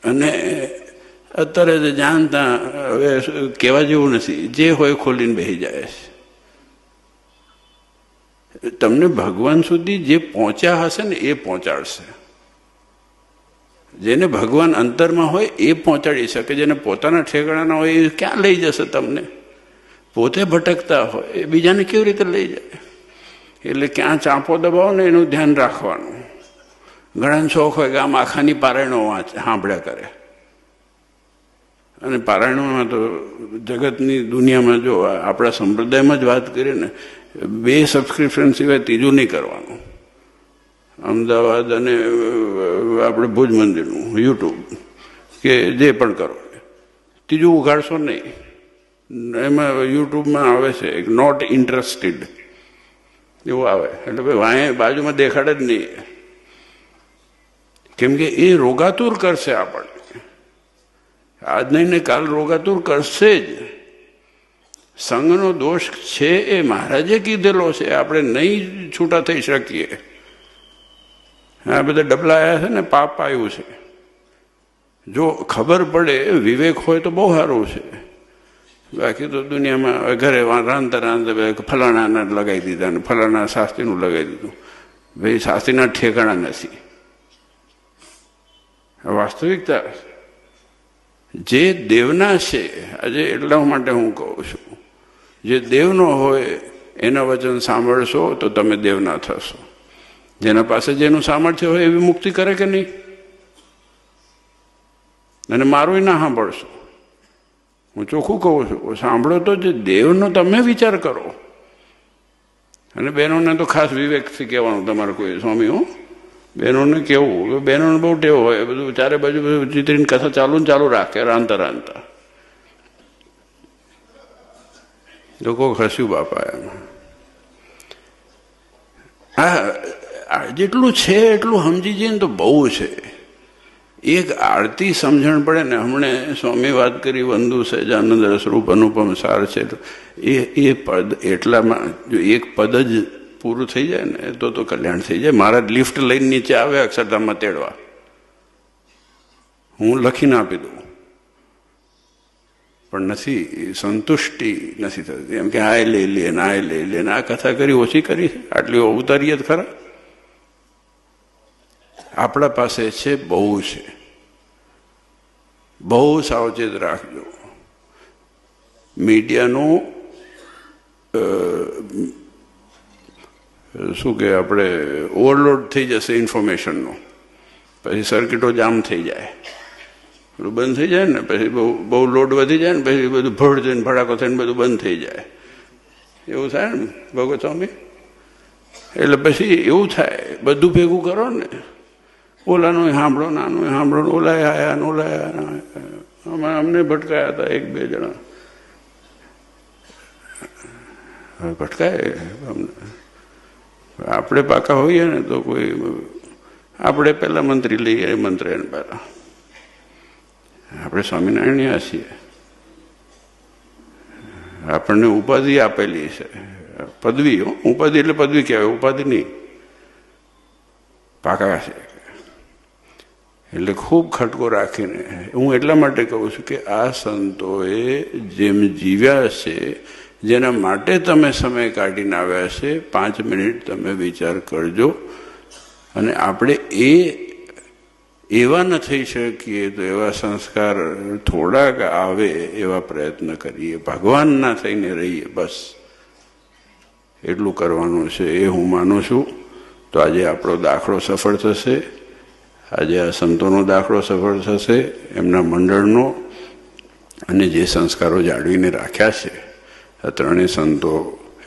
અને અત્યારે જ જાણતા હવે કહેવા જેવું નથી, જે હોય ખોલીને બેસી જાય છે. તમને ભગવાન સુધી જે પહોંચ્યા હશે ને એ પહોંચાડશે. જેને ભગવાન અંતરમાં હોય એ પહોંચાડી શકે. જેને પોતાના ઠેકાણા હોય એ ક્યાં લઈ જશે તમને? પોતે ભટકતા હોય એ બીજાને કેવી રીતે લઈ જાય? એટલે ક્યાં ચાંપો દબાવો ને એનું ધ્યાન રાખવાનું. ઘણા શોખ હોય કે આમ આખાની પારાયણો સાંભળ્યા કરે. અને પારાયણોમાં તો જગતની દુનિયામાં જો આપણા સંપ્રદાયમાં જ વાત કરીએ ને, 2 સબસ્ક્રિપ્શન સિવાય ત્રીજું નહીં કરવાનું. અમદાવાદ અને આપણે ભુજ મંદિરનું યુટ્યુબ કે જે પણ કરો, ત્રીજું ઉઘાડશો નહીં. એમાં યુટ્યુબમાં આવે છે એક નોટ ઇન્ટરેસ્ટેડ એવું આવે, એટલે ભાઈ વાંહે બાજુમાં દેખાડે જ નહીં. કેમ કે એ રોગાતુર કરશે આપણને. આજ નહીં ને કાલ રોગાતુર કરશે જ. સંઘનો દોષ છે એ મહારાજે કીધેલો છે, આપણે નહીં છૂટા થઈ શકીએ. આ બધા ડબલા આવ્યા છે ને, પાપ આવ્યું છે. જો ખબર પડે, વિવેક હોય તો બહુ સારું છે. બાકી તો દુનિયામાં ઘરે રાંધતા ફલાણાના લગાવી દીધા ને ફલાણા શાસ્ત્રીનું લગાવી દીધું. ભાઈ શાસ્ત્રીના ઠેકાણા નથી. વાસ્તવિકતા જે દેવના છે આજે, એટલા માટે હું કહું છું, જે દેવનો હોય એના વચન સાંભળશો તો તમે દેવના થશો. જેના પાસે જેનું સામર્થ્ય હોય એવી મુક્તિ કરે કે નહીં? અને મારું ના સાંભળશો. હું ચોખ્ખું કહું છું, સાંભળો તો જે દેવનો તમે વિચાર કરો. અને બહેનોને તો ખાસ વિવેકથી કહેવાનું તમારે કોઈ સ્વામી હો, બહેનોને કહેવું. બહેનોને બહુ ટેવ હોય બધું ચારે બાજુ બધું ચિત્રીને કથા ચાલુ ને ચાલુ રાખે રાંધતા રાંધતા. લોકો હસ્યું બાપા એમ. હા, જેટલું છે એટલું સમજી જઈએ ને તો બહુ છે. એક આરતી સમજણ પડે ને, હમણે સ્વામી વાત કરી વંદુ સહજાનંદ રસરૂપ અનુપમ સાર છે, એ પદ એટલામાં જો એક પદ જ પૂરું થઈ જાય ને તો કલ્યાણ થઈ જાય. મારા લિફ્ટ લઈને નીચે આવે અક્ષરધામમાં તેડવા, હું લખીને આપી દઉં, પણ નથી સંતુષ્ટિ નથી થતી. એમ કે આ લઈ લે ને આ લઈ લે ને, આ કથા કરી ઓછી કરી, આટલી ઉતારીએ જ ખરા. આપણા પાસે છે, બહુ છે. બહુ સાવચેત રાખજો. મીડિયાનું શું કે આપણે ઓવરલોડ થઈ જશે ઇન્ફોર્મેશનનો, પછી સર્કિટો જામ થઈ જાય, બધું બંધ થઈ જાય ને, પછી બહુ લોડ વધી જાય ને, પછી બધું ભળ થઈને ભડાકો થઈને બધું બંધ થઈ જાય. એવું થાય ને ભગવત સ્વામી? એટલે પછી એવું થાય, બધું ભેગું કરો ને, ઓલાનું સાંભળો, નાનું સાંભળો, ઓલાય આયા ને ઓલાય. અમને ભટકાયા હતા 1-2 જણા, ભટકાય અમને. આપણે પાકા હોઈએ ને તો કોઈ, આપણે પહેલા મંત્રી લઈએ, મંત્રી પહેલા આપણે સ્વામિનારાયણ છીએ. આપણને ઉપાધિ આપેલી છે, પદવી. ઉપાધિ એટલે પદવી કહેવાય, ઉપાધિ નહીં. પાકા છે એટલે ખૂબ ખટકો રાખીને. હું એટલા માટે કહું છું કે આ સંતોએ જેમ જીવ્યા છે, જેના માટે તમે સમય કાઢીને આવ્યા છે, 5 મિનિટ તમે વિચાર કરજો. અને આપણે એવા ન થઈ શકીએ તો એવા સંસ્કાર થોડાક આવે એવા પ્રયત્ન કરીએ, ભગવાનના થઈને રહીએ, બસ એટલું કરવાનું છે. એ હું માનું છું. તો આજે આપણો દાખલો સફળ થશે. આજે આ સંતોનો દાખલો સફળ થશે, એમના મંડળનો. અને જે સંસ્કારો જાળવીને રાખ્યા છે આ 3 સંતો,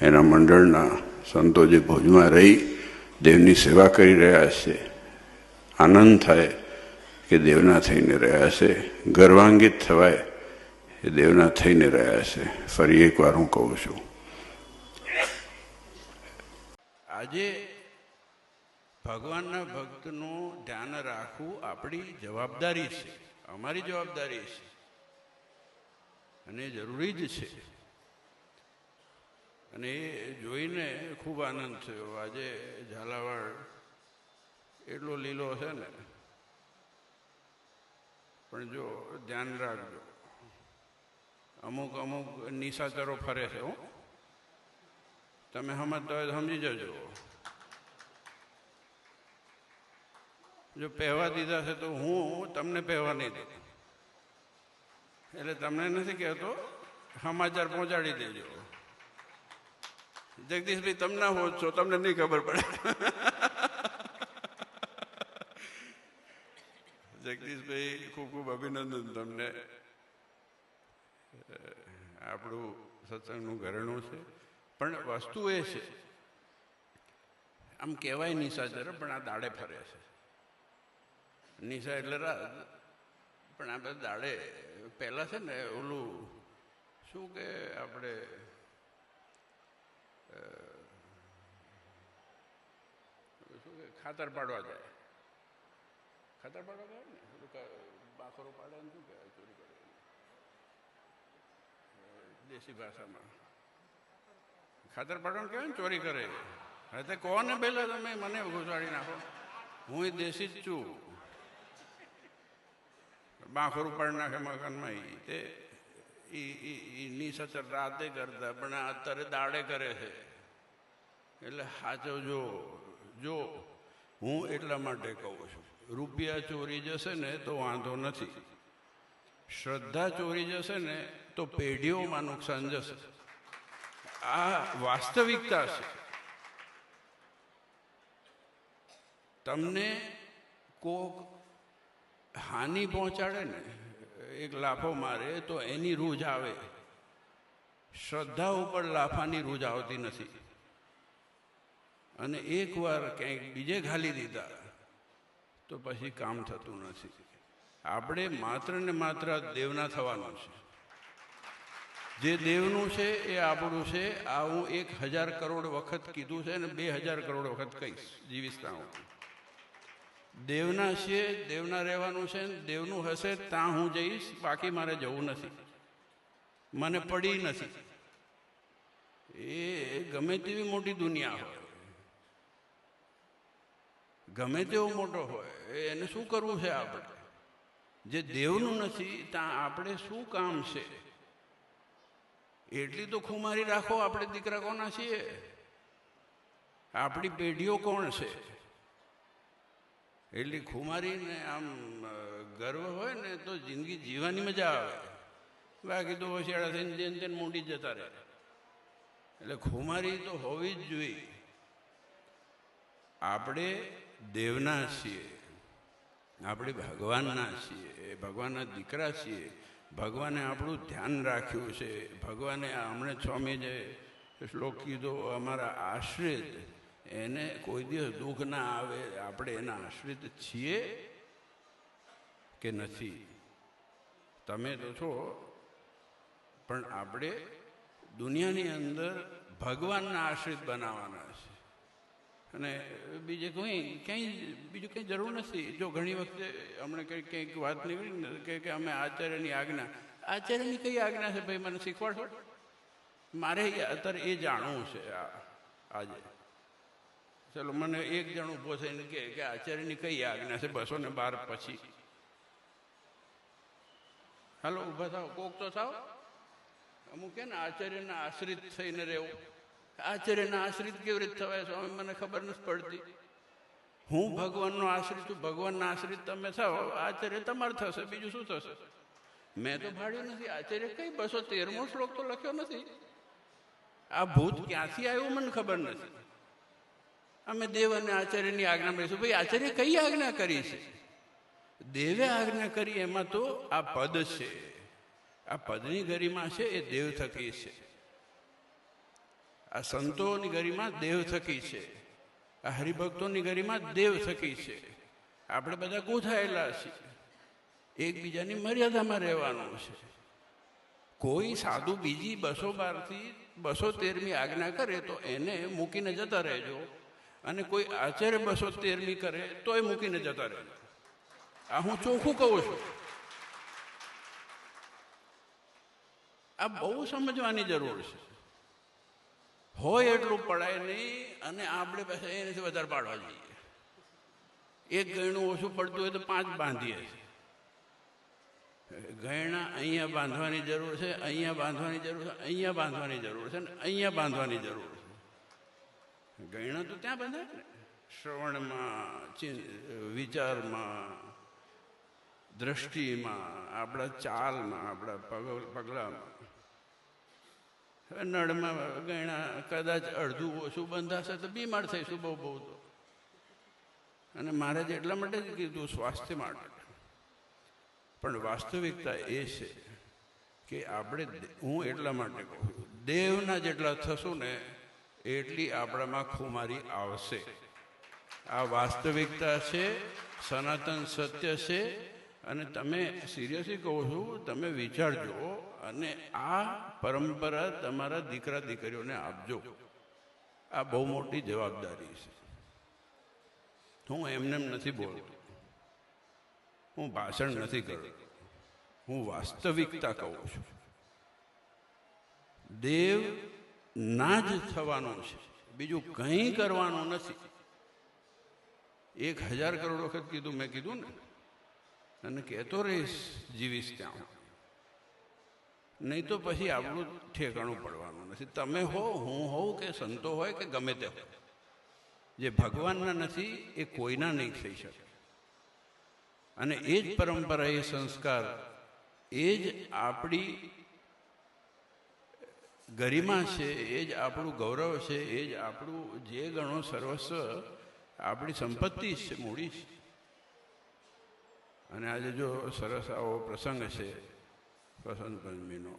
એના મંડળના સંતો જે ભુજમાં રહી દેવની સેવા કરી રહ્યા છે, આનંદ થાય કે દેવના થઈને રહ્યા છે, ગર્વાન્વિત થવાય એ દેવના થઈને રહ્યા છે. ફરી એકવાર હું કહું છું, આજે ભગવાનના ભક્તનું ધ્યાન રાખવું આપણી જવાબદારી છે, અમારી જવાબદારી છે, અને જરૂરી જ છે. અને એ જોઈને ખૂબ આનંદ થયો. આજે ઝાલાવાડ એટલો લીલો છે ને, પણ જો ધ્યાન રાખજો, અમુક અમુક નિશાચરો ફરે છે. હો, તમે સમજતા હોય તો સમજી જજો. જો પહેવા દીધા છે તો હું તમને પહેવા નહીં દઉં. એટલે તમને નથી કહેતો, સમાચાર પહોંચાડી દેજો. જગદીશભાઈ તમને હો છો, તમને નહીં ખબર પડે. જગદીશભાઈ, ખૂબ ખૂબ અભિનંદન તમને. આપણું સત્સંગનું ઘરેણું છે. પણ વસ્તુ એ છે, આમ કહેવાય નિશાચર, પણ આ દાડે ફરે છે. નિશા એટલે રાત, પણ આ બધા દાડે. પહેલાં છે ને ઓલું શું કે આપણે શું કે ખાતર પાડવા જાય. ખાતર પાડવા જાય ને પેલું બાખરો પાડે ને શું કહેવાય, ચોરી કરે દેશી ભાષામાં ખાતર પાડવાનું કહેવાય ને, ચોરી કરે. હવે તે કોને પહેલાં તમે મને ઘુસાડી નાખો, હું દેશી જ છું. બાખરું પાડી નાખે મકાનમાં. તે નિશાચર રાતે કરતા, પણ અત્યારે દાડે કરે છે. એટલે સાચવજો. જો હું એટલા માટે કહું છું, રૂપિયા ચોરી જશે ને તો વાંધો નથી, શ્રદ્ધા ચોરી જશે ને તો પેઢીઓમાં નુકસાન જશે. આ વાસ્તવિકતા છે. તમને કોક હાનિ પહોંચાડે ને, એક લાફો મારે તો એની રૂજ આવે. શ્રદ્ધા ઉપર લાફાની રૂજ આવતી નથી. અને એકવાર ક્યાંક બીજે ઘાલી દીધા તો પછી કામ થતું નથી. આપણે માત્ર ને માત્ર દેવના થવાનું છે. જે દેવનું છે એ આપણું છે. આ હું 1000 કરોડ વખત કીધું છે ને 2000 કરોડ વખત કહીશ જીવીશતા હું. દેવના છે, દેવના રહેવાનું છે. દેવનું હશે ત્યાં હું જઈશ, બાકી મારે જવું નથી. મને પડી નથી. એ ગમે તેવી મોટી દુનિયા હોય, ગમે તેવો મોટો હોય, એને શું કરવું છે આપણે? જે દેવનું નથી ત્યાં આપણે શું કામ છે? એટલી તો ખુમારી રાખો. આપણે દીકરા કોના છીએ? આપણી પેઢીઓ કોણ છે? એટલી ખુમારીને આમ ગર્વ હોય ને તો જિંદગી જીવવાની મજા આવે. બાકી તો હોશિયાળા થઈને જેન તેન મૂંડી જતા રહે. એટલે ખુમારી તો હોવી જ જોઈએ. આપણે દેવના છીએ, આપણે ભગવાનના છીએ, ભગવાનના દીકરા છીએ. ભગવાને આપણું ધ્યાન રાખ્યું છે. ભગવાને હમણાં સ્વામી જે શ્લોક કીધો, અમારા આશ્રિત, એને કોઈ દિવસ દુઃખ ના આવે. આપણે એના આશ્રિત છીએ કે નથી? તમે તો છો, પણ આપણે દુનિયાની અંદર ભગવાનના આશ્રિત બનાવવાના છે. અને બીજે ક્યાંય બીજું કંઈ જરૂર નથી. જો ઘણી વખતે હમણાં કંઈક વાત નીકળી ને કે અમે આચાર્યની આજ્ઞા. આચાર્યની કઈ આજ્ઞા છે ભાઈ? મને શીખવાડો. મારે અત્યારે એ જાણવું છે આજે. ચલો, મને એક જણ ઊભો થઈને કે આચાર્યની કઈ આજ્ઞા છે 212 પછી? હાલો, ઊભા થાવ, કોક તો થાવ. અમુક કે ને આચાર્યના આશ્રિત થઈને રહેવું. આચાર્યના આશ્રિત કેવી રીતે થવાય સ્વામી? મને ખબર નથી પડતી. હું ભગવાનનો આશ્રિત છું. ભગવાનના આશ્રિત તમે થાવ, આચાર્ય તમારે થશે. બીજું શું થશે? મેં તો ભાડ્યું નથી. આચાર્ય કઈ 213મો શ્લોક તો લખ્યો નથી. આ ભૂત ક્યાંથી આવ્યું મને ખબર નથી. અમે દેવ અને આચાર્યની આજ્ઞા મળીશું. ભાઈ, આચાર્ય કઈ આજ્ઞા કરી છે? દેવે આજ્ઞા કરી. એમાં તો આ પદ છે. આ પદની ગરિમા છે એ દેવ થકી છે. આ સંતોની ગરિમા દેવ થકી છે. આ હરિભક્તોની ગરિમા દેવ થકી છે. આપણે બધા ગૂંથાયેલા છીએ. એકબીજાની મર્યાદામાં રહેવાનું છે. કોઈ સાધુ બીજી 212થી 213મી આજ્ઞા કરે તો એને મૂકીને જતા રહેજો. અને કોઈ આચાર્ય 213મી કરે તો એ મૂકીને જતા રહેજો. આ હું ચોખ્ખું કહું છું. આ બહુ સમજવાની જરૂર છે. હોય એટલું પડાય નહીં. અને આપણે પાસે એનાથી વધારે પાડવા જઈએ. એક ગણું ઓછું પડતું હોય તો 5 બાંધીએ છીએ. ગયણા અહીંયા બાંધવાની જરૂર છે, અહીંયા બાંધવાની જરૂર છે, અહીંયા બાંધવાની જરૂર છે ને અહીંયા બાંધવાની જરૂર છે. ગયણા તો ત્યાં બાંધાય ને, શ્રવણમાં, વિચારમાં, દ્રષ્ટિમાં, આપણા ચાલમાં, આપણા પગલામાં. નળમાં ગયણા કદાચ અડધું ઓછું બંધાશે તો બીમાર થઈશું બહુ તો. અને મારે જ એટલા માટે જ કીધું સ્વાસ્થ્ય માટે. પણ વાસ્તવિકતા એ છે કે આપણે, હું એટલા માટે કહું, દેવના જેટલા થશું ને એટલી આપણામાં ખુમારી આવશે. આ વાસ્તવિકતા છે, સનાતન સત્ય છે. અને તમે સિરિયસલી કહું છું, તમે વિચારજો અને આ પરંપરા તમારા દીકરા દીકરીઓને આપજો. આ બહુ મોટી જવાબદારી છે. હું એમને નથી બોલતો, હું ભાષણ નથી કરતો, હું વાસ્તવિકતા કહું છું. દેવ ના જ થવાનું છે, બીજું કંઈ કરવાનું નથી. 1000 કરોડ વખત કીધું, મેં કીધું ને, અને કહેતો રહીશ જીવીશ ત્યાં. નહીં તો પછી આપણું ઠેકાણું પડવાનું નથી. તમે હો, હું હોઉં કે સંતો હોય કે ગમે તે હોય, જે ભગવાનના નથી એ કોઈના નહીં થઈ શકે. અને એ જ પરંપરા, એ સંસ્કાર, એ જ આપણી ગરિમા છે, એ જ આપણું ગૌરવ છે, એ જ આપણું જે ગણો સર્વસ્વ આપણી સંપત્તિ છે, મૂડી છે. અને આજે જો સરસ આવો પ્રસંગ છે વસંત પંચમીનો,